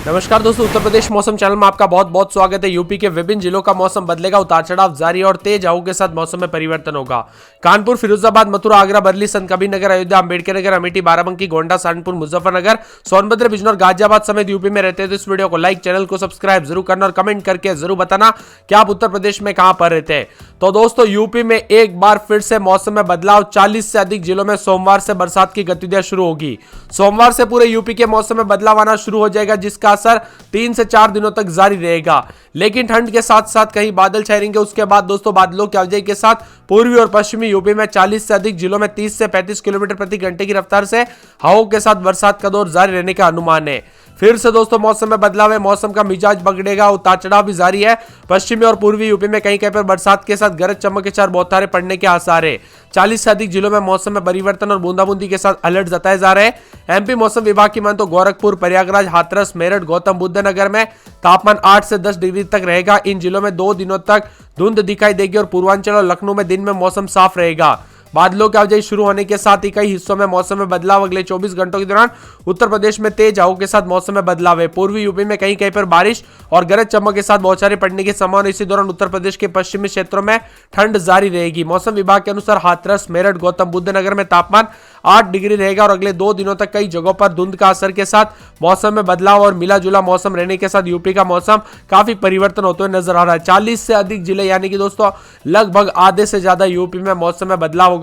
नमस्कार दोस्तों, उत्तर प्रदेश मौसम चैनल में आपका बहुत बहुत स्वागत है। यूपी के विभिन्न जिलों का मौसम बदलेगा, उतार चढ़ाव जारी और तेज हवाओं के साथ मौसम में परिवर्तन होगा। कानपुर, फिरोजाबाद, मथुरा, आगरा, बरेली, संत कबीरनगर, अयोध्या, अंबेडकर नगर, अमेठी, बाराबंकी, गोंडा, सहारनपुर, मुजफ्फरनगर, सोनभद्र, बिजनौर, गाजियाबाद समेत यूपी में रहते हैं तो इस वीडियो को लाइक, चैनल को सब्सक्राइब जरूर करना और कमेंट करके जरूर बताना कि आप उत्तर प्रदेश में कहां पर रहते हैं। तो दोस्तों, यूपी में एक बार फिर से मौसम में बदलाव, 40 से अधिक जिलों में सोमवार से बरसात की गतिविधियां शुरू होगी। सोमवार से पूरे यूपी के मौसम में बदलाव आना शुरू हो जाएगा, जिसका असर 3 से 4 दिनों तक जारी रहेगा। लेकिन ठंड के साथ साथ कहीं बादल छाएंगे। उसके बाद दोस्तों, बादलों की आवाजाही के साथ पूर्वी और पश्चिमी यूपी में 40 से अधिक जिलों में 30 से 35 किलोमीटर प्रति घंटे की रफ्तार से हवाओं के साथ बरसात का दौर जारी रहने का अनुमान है। फिर से दोस्तों मौसम में बदलाव है, मौसम का मिजाज बिगड़ेगा, उतार चढ़ाव भी जारी है। पश्चिमी और पूर्वी यूपी में कहीं कहीं पर बरसात के साथ गरज चमक के साथ बौछारें पड़ने के आसार है। 40 से अधिक जिलों में मौसम में परिवर्तन और बूंदाबूंदी के साथ अलर्ट जताए जा रहे हैं। एमपी मौसम विभाग की मान तो गोरखपुर, प्रयागराज, हाथरस, मेरठ, गौतम बुद्ध नगर में तापमान 8 से 10 डिग्री तक रहेगा। इन जिलों में 2 दिनों तक धुंध दिखाई देगी और पूर्वांचल और लखनऊ में दिन में मौसम साफ रहेगा। बादलों की आवाजाही शुरू होने के साथ ही कई हिस्सों में मौसम में बदलाव। अगले 24 घंटों के दौरान उत्तर प्रदेश में तेज हवाओं के साथ मौसम में बदलाव है। पूर्वी यूपी में कहीं कहीं पर बारिश और गरज चमक के साथ बौछारें पड़ने की संभावना। इसी दौरान उत्तर प्रदेश के पश्चिमी क्षेत्रों में ठंड जारी रहेगी। मौसम विभाग के अनुसार हाथरस, मेरठ, गौतम बुद्ध नगर में तापमान 8 डिग्री रहेगा और अगले 2 दिनों तक कई जगहों पर धुंध का असर के साथ मौसम में बदलाव और मिला जुला मौसम रहने के साथ यूपी का मौसम काफी परिवर्तन होते हुए नजर आ रहा है। 40 से अधिक जिले यानी कि दोस्तों लगभग आधे से ज्यादा यूपी में मौसम में बदलाव होगा।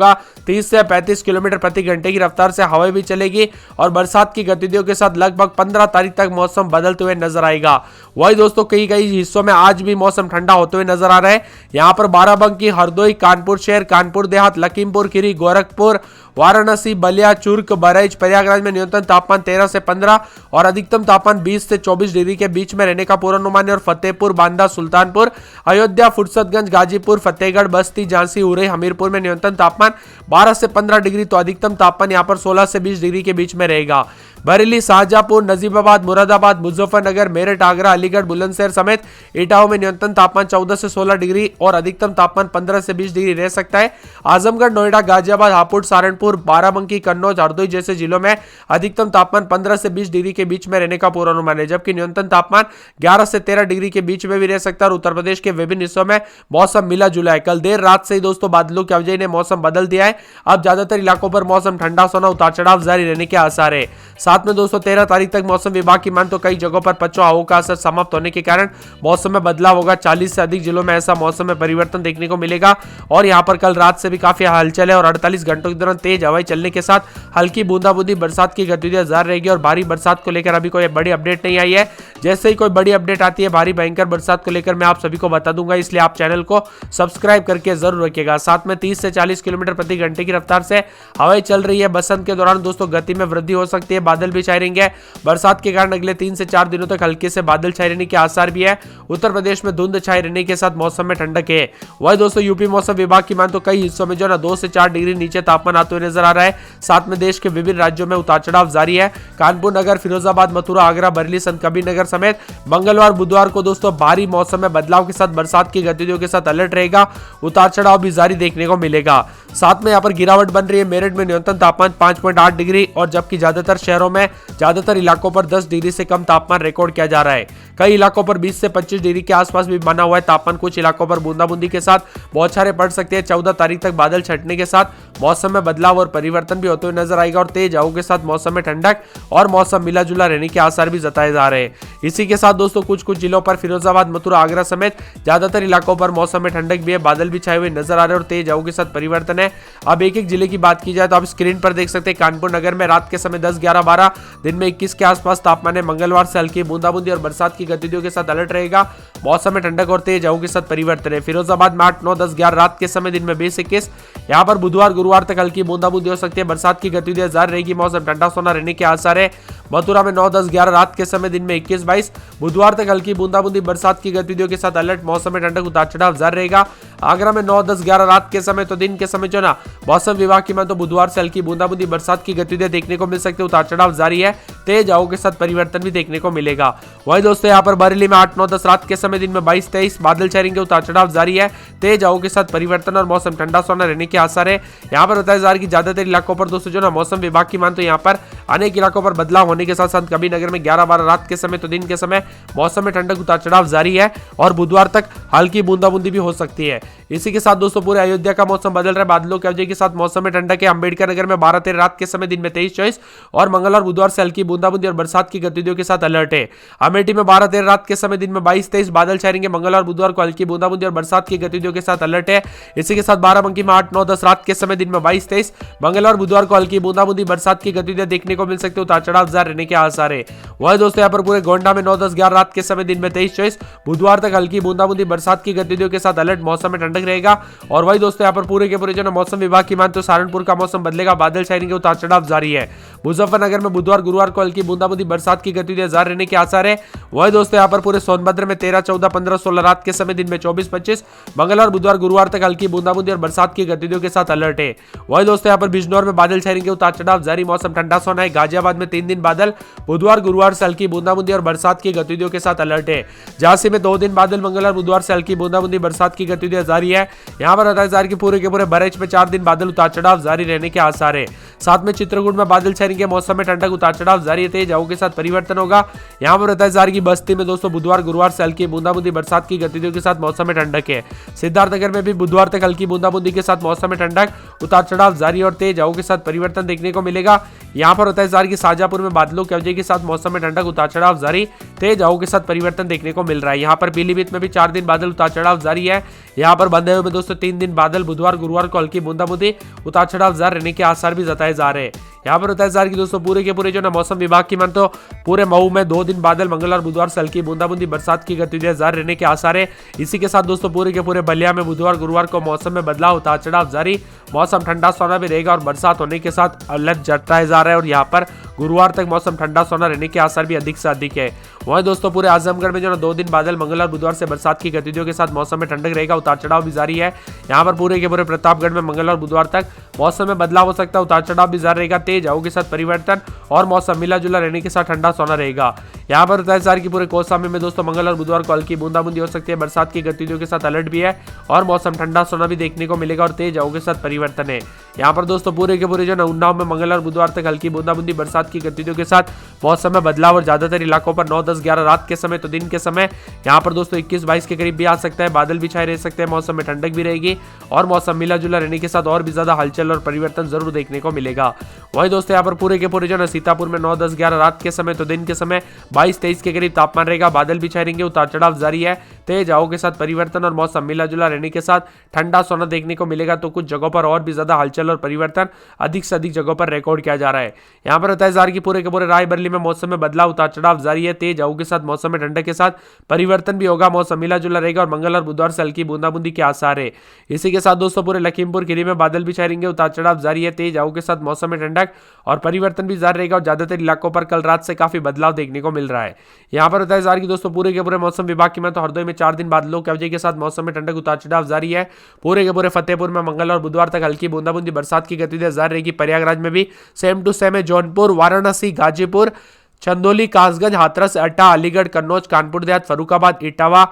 30 से 35 किलोमीटर प्रति घंटे की रफ्तार से हवाएं भी चलेगी और बरसात की गतिविधियों के साथ लगभग 15 तारीख तक मौसम बदलते हुए नजर आएगा। वही दोस्तों कई कई हिस्सों में आज भी मौसम ठंडा होते हुए नजर आ रहा है। यहाँ पर बाराबंकी, हरदोई, कानपुर शहर, कानपुर देहात, लखीमपुर खीरी, गोरखपुर, वाराणसी, बलिया, चुर्क, बहराइच, प्रयागराज में न्यूनतम तापमान 13 से 15 और अधिकतम तापमान 20 से 24 डिग्री के बीच में रहने का पूर्वानुमान है। और फतेहपुर, बांदा, सुल्तानपुर, अयोध्या, फुर्सतगंज, गाजीपुर, फतेहगढ़, बस्ती, झांसी, उरई, हमीरपुर में न्यूनतम तापमान 12 से 15 डिग्री तो अधिकतम तापमान यहाँ पर 16 से 20 डिग्री के बीच में रहेगा। बरेली, शाहजहांपुर, नजीबाबाद, मुरादाबाद, मुजफ्फरनगर, मेरठ, आगरा, अलीगढ़, बुलंदशहर समेत इटावा में न्यूनतम तापमान 14 से 16 डिग्री और अधिकतम तापमान 15 से 20 डिग्री रह सकता है। आजमगढ़, नोएडा, गाजियाबाद, हापुड़, सहारनपुर, बाराबंकी, कन्नौज, हरदोई जैसे जिलों में अधिकतम तापमान 15 से 20 डिग्री के बीच में रहने का पूर्वानुमान है, जबकि न्यूनतम तापमान 11 से 13 डिग्री के बीच में भी रह सकता है। और उत्तर प्रदेश के विभिन्न हिस्सों में मौसम मिला जुला है। कल देर रात से ही दोस्तों बादलों की आवाजाही ने मौसम बदल दिया है। अब ज्यादातर इलाकों पर मौसम ठंडा सोना, उतार चढ़ाव जारी रहने के आसार है। साथ में दोस्तों 13 तारीख तक मौसम विभाग की मान तो कई जगहों पर पछुआ हवाओं का असर समाप्त होने के कारण मौसम में बदलाव होगा। 40 से अधिक जिलों में ऐसा मौसम में परिवर्तन देखने को मिलेगा और यहां पर कल रात से भी काफी हलचल है और 48 घंटों के दौरान तेज हवाएं चलने के साथ हल्की बूंदाबूंदी बरसात की गतिविधियां जारी रहेगी। और भारी बरसात को लेकर अभी कोई बड़ी अपडेट नहीं आई है। जैसे ही कोई बड़ी अपडेट आती है भारी भयंकर बरसात को लेकर मैं आप सभी को बता दूंगा, इसलिए आप चैनल को सब्सक्राइब करके जरूर रखिएगा। साथ में 30 से 40 किलोमीटर प्रति घंटे की रफ्तार से हवाएं चल रही है। बसंत के दौरान दोस्तों गति में वृद्धि हो सकती है, बादल भी छाए रहेंगे। बरसात के कारण अगले 3 से 4 दिनों तक हल्के से बादल छाए रहने के आसार भी है। उत्तर प्रदेश में धुंध छाए रहने के साथ मौसम में ठंडक है। वही दोस्तों यूपी मौसम विभाग की मान तो कई हिस्सों में जो ना 2 से 4 डिग्री नीचे तापमान आते हुए नजर आ रहा है। साथ में देश के विभिन्न राज्यों में उतार चढ़ाव जारी है। कानपुर नगर, फिरोजाबाद, मथुरा, आगरा, बरेली, संत कबीरनगर समेत मंगलवार, बुधवार को दोस्तों भारी मौसम में बदलाव के साथ बरसात की गतिविधियों के साथ अलर्ट रहेगा। उतार चढ़ाव भी जारी देखने को मिलेगा। साथ में यहाँ पर गिरावट बन रही है। मेरठ में न्यूनतम तापमान 5.8 डिग्री और जबकि ज्यादातर शहरों में ज्यादातर इलाकों पर 10 डिग्री से कम तापमान रिकॉर्ड किया जा रहा है। कई इलाकों पर 20 से 25 डिग्री के आसपास भी बना हुआ है तापमान। कुछ इलाकों पर बूंदाबूंदी के साथ बौछारें पड़ सकती है। 14 तारीख तक बादल छटने के साथ मौसम में बदलाव और परिवर्तन भी होते हुए नजर आएगा और तेज हवाओं के साथ मौसम में ठंडक और मौसम मिला जुला रहने के आसार भी जताए जा रहे हैं। इसी के साथ दोस्तों कुछ जिलों पर फिरोजाबाद, मथुरा, आगरा समेत ज्यादातर इलाकों पर मौसम में ठंडक भी है, बादल भी छाए हुए नजर आ रहे हैं और तेज हवाओं के साथ परिवर्तन है। अब एक एक जिले की बात की जाए तो आप स्क्रीन पर देख सकते हैं। कानपुर नगर में रात के समय 10, 11, 12, दिन में 21 के आसपास तापमान है। मंगलवार से हल्की बूंदाबूंदी और बरसात की गतिविधियों के साथ अलर्ट रहेगा। मौसम में ठंडक और तेज हवाओं के साथ परिवर्तन है। फिरोजाबाद में 8, 9, 10, 11 रात के समय, दिन में 20, 21। यहाँ पर बुधवार, गुरुवार तक हल्की बूंदाबूंदी हो सकती है। बरसात की गतिविधियां जारी रहेगी। मौसम ठंडा सोना रहने के आसार है। मथुरा में 9, 10, 11 रात के समय, दिन में 21, 22। बुधवार तक हल्की बूंदाबूंदी बरसात की गतिविधियों के साथ अलर्ट। मौसम में ठंडक उतार चढ़ाव जारी रहेगा। आगरा में 9, 10, 11 रात के समय तो दिन के समय जो ना मौसम विभाग की मान तो बुधवार से हल्की बूंदाबूंदी बरसात की गतिविधियां देखने को मिल सकती है। उतार चढ़ाव जारी है। तेज हवाओं के साथ परिवर्तन भी देखने को मिलेगा। वही दोस्तों यहाँ पर बरेली में 8, 9, 10 रात के समय, दिन में 22, 23 बादल छाएंगे, उतार चढ़ाव जारी है, तेज हवाओं के साथ परिवर्तन और मौसम ठंडा सोना रहने के आसार है। यहाँ पर बताया जा रहा है कि ज्यादातर इलाकों पर दोस्तों जो ना मौसम विभाग की मानते यहाँ पर अनेक इलाकों पर बदलाव होने के साथ साथ कभी नगर में 11, 12 रात के समय तो दिन के समय मौसम में ठंडक उतार चढ़ाव जारी है और बुधवार तक हल्की बूंदाबूंदी भी हो सकती है। इसी के साथ दोस्तों पूरे अयोध्या का मौसम बदल रहा है, बादलों की वजह के साथ मौसम में ठंडक है। अंबेडकर नगर में 12, 13 रात के समय, दिन में 23, 24 और मंगल और बुधवार से हल्की बूंदाबूंदी और बरसात की गतिविधियों के साथ अलर्ट है। अमेठी में 12, 13 रात के समय, दिन में 22, 23 बादल छाएंगे, मंगल और बुधवार को हल्की बूंदाबूंदी और बरसात की गतिविधियों के साथ अलर्ट है। इसी के साथ बाराबंकी में 8, 9, 10 रात के समय, दिन में 22, 23 मंगल और बुधवार को हल्की बूंदाबूंदी बरसात की गतिविधियां देखने को मिल सकती है, उतार चढ़ाव जारी रहने के आसार है। वही दोस्तों यहाँ पर पूरे गोंडा में 9, 10, 11 रात के समय, दिन में 23, 24 बुधवार तक हल्की बूंदाबूंदी बरसात की गतिविधियों के साथ अलर्ट, मौसम में ठंडक रहेगा। और वही दोस्तों यहाँ पर पूरे के पूरे जो मौसम विभाग की मानते सहारनपुर का मौसम बदलेगा, बादल छाएंगे, उतार चढ़ाव जारी है। मुजफ्फरनगर में बुधवार, गुरुवार को हल्की बूंदाबूंदी बरसात की गतिविधियां जारी रहने के आसार है। वही दोस्तों यहाँ पर पूरे सोनभद्र में 13, 14, 15, 16 रात के समय, दिन में 24, 25 मंगल और बुधवार, गुरुवार तक हल्की बूंदाबूंदी और बरसात की गतिविधियों के साथ अलर्ट है। वही दोस्तों यहाँ पर बिजनौर में बादल छाएंगे, उतार चढ़ाव जारी, मौसम ठंडा सोना है। गाजियाबाद में 3 दिन बादल, बुधवार, गुरुवार से हल्की बूंदाबूंदी और बरसात की गतिविधियों के साथ अलर्ट है। झांसी में 2 दिन बादल, मंगल और बुधवार से हल्की बूंदाबूंदी बरसात की गतिविधियां जारी है। यहाँ पर बताया जा रहा है कि पूरे के पूरे बरेच में 4 दिन बादल, उतार चढ़ाव जारी रहने के आसार है। साथ में चित्रकूट में बादल छाएंगे, मौसम में ठंडक, उतार चढ़ाव जारी है, तेज हवाओं के साथ परिवर्तन होगा। यहाँ पर बताया जा रहा है कि बस्ती में दोस्तों बुधवार, गुरुवार से हल्की बूंदाबूंदी बरसात की गतिविधियों के साथ मौसम में ठंडक है। सिद्धार्थनगर में भी बुधवार तक हल्की बूंदाबूंदी के साथ मौसम में ठंडक, उतार चढ़ाव जारी और तेज हवाओं के साथ परिवर्तन देखने को मिलेगा। यहाँ पर बताया जा रहा है कि शाजापुर में बादलों की वजह के साथ मौसम में ठंडक, उतार चढ़ाव जारी, तेज हवाओं के साथ परिवर्तन देखने को मिल रहा है। यहाँ पर पीलीभीत में भी 4 दिन बादल, उतार चढ़ाव जारी है। यहाँ पर बंदे में दोस्तों 3 दिन बादल, बुधवार, गुरुवार को हल्की बूंदाबूंदी, उतार चढ़ाव जारी रहने के आसार भी जताए जा रहे हैं। यहाँ पर बताया जा रहा है कि दोस्तों पूरे के पूरे जो ना मौसम विभाग की मान तो पूरे मऊ में 2 दिन बादल, मंगल और बुधवार से हल्की बूंदाबूंदी बरसात की गतिविधियां जारी रहने के आसार है। इसी के साथ दोस्तों पूरे के पूरे बलिया में बुधवार, गुरुवार को मौसम में बदलाव, उतार चढ़ाव जारी, मौसम ठंडा सोना भी रहेगा और बरसात होने के साथ अलर्ट जताया जा रहा है। और यहाँ पर गुरुवार तक मौसम ठंडा सोना रहने के आसार भी अधिक से अधिक है। वहीं दोस्तों पूरे आजमगढ़ में जो ना 2 दिन बादल, मंगल और बुधवार से बरसात की गतिविधियों के साथ मौसम में ठंडक रहेगा, उतार चढ़ाव भी जारी है। यहाँ पर पूरे के पूरे प्रतापगढ़ में मंगल और बुधवार तक मौसम में बदलाव हो सकता है, उतार चढ़ाव भी जारी रहेगा, तेज हवाओं के साथ परिवर्तन और मौसम मिला जुला रहने के साथ ठंडा सोना रहेगा। यहाँ पर बताया जा रहा है कि पूरे कौसाम्बी में दोस्तों मंगल और बुधवार को हल्की बूंदाबूंदी हो सकती है, बरसात की गतिविधियों के साथ अलर्ट भी है और मौसम ठंडा सोना भी देखने को मिलेगा और तेज हवाओं के साथ परिवर्तन है। यहाँ पर दोस्तों पूरे के पूरे जो उन्नाव में मंगल और बुधवार तक हल्की बूंदाबूंदी बरसात की गतिविधियों के साथ मौसम में बदलाव और ज्यादातर इलाकों पर 9, 10, 11 रात के समय तो दिन के समय यहाँ पर दोस्तों 21, 22 के करीब भी आ सकता है, बादल भी छाए रह सकते हैं, मौसम में ठंडक भी रहेगी और मौसम मिला जुला रहने के साथ और भी ज्यादा हलचल और परिवर्तन जरूर देखने को मिलेगा। वहीं दोस्तों यहाँ पर पूरे के पूरे जो सीतापुर में 9, 10, 11 रात के समय तो दिन के समय 22, 23 के करीब तापमान रहेगा, बादल भी छाए रहेंगे, उतार चढ़ाव जारी है, तेज हवाओं के साथ परिवर्तन और मौसम मिला जुला रहने के साथ ठंडा सोना देखने को मिलेगा। तो कुछ जगहों पर और भी ज्यादा हलचल और परिवर्तन अधिक से अधिक जगहों पर रिकॉर्ड किया जा रहा है। यहाँ पर बताया जा रहा है कि पूरे के पूरे रायबरेली में मौसम में बदलाव, उतार चढ़ाव जारी है, तेज हवाओं के साथ मौसम में ठंडक के साथ परिवर्तन भी होगा, मौसम मिला जुला रहेगा और मंगल और बुधवार से हल्की बूंदाबूंदी के आसार है। इसी के साथ दोस्तों पूरे लखीमपुर खीरी में बादल भी छाए रहेंगे, उतार चढ़ाव जारी है, तेज हवाओं के साथ मौसम में ठंडक और परिवर्तन भी जारी रहेगा और ज्यादातर इलाकों पर कल रात से काफी बदलाव देखने को मिल रहा है। यहाँ पर बताया जा रहा है कि दोस्तों पूरे के पूरे मौसम विभाग की मैं तो हरदोई में 4 दिन बादलों की वजह के साथ मौसम में ठंडक, उतार चढ़ाव जारी है। पूरे के पूरे फतेहपुर में मंगल और बुधवार तक हल्की बूंदाबूंदी बरसात की गतिविधियां जारी रहेगी। प्रयागराज में भी सेम टू सेम है, जौनपुर, वाराणसी, गाजीपुर, चंदौली, कासगंज, हाथरस, अड्डा, अलीगढ़, कन्नौज, कानपुर देहात, फर्रुखाबाद, इटावा,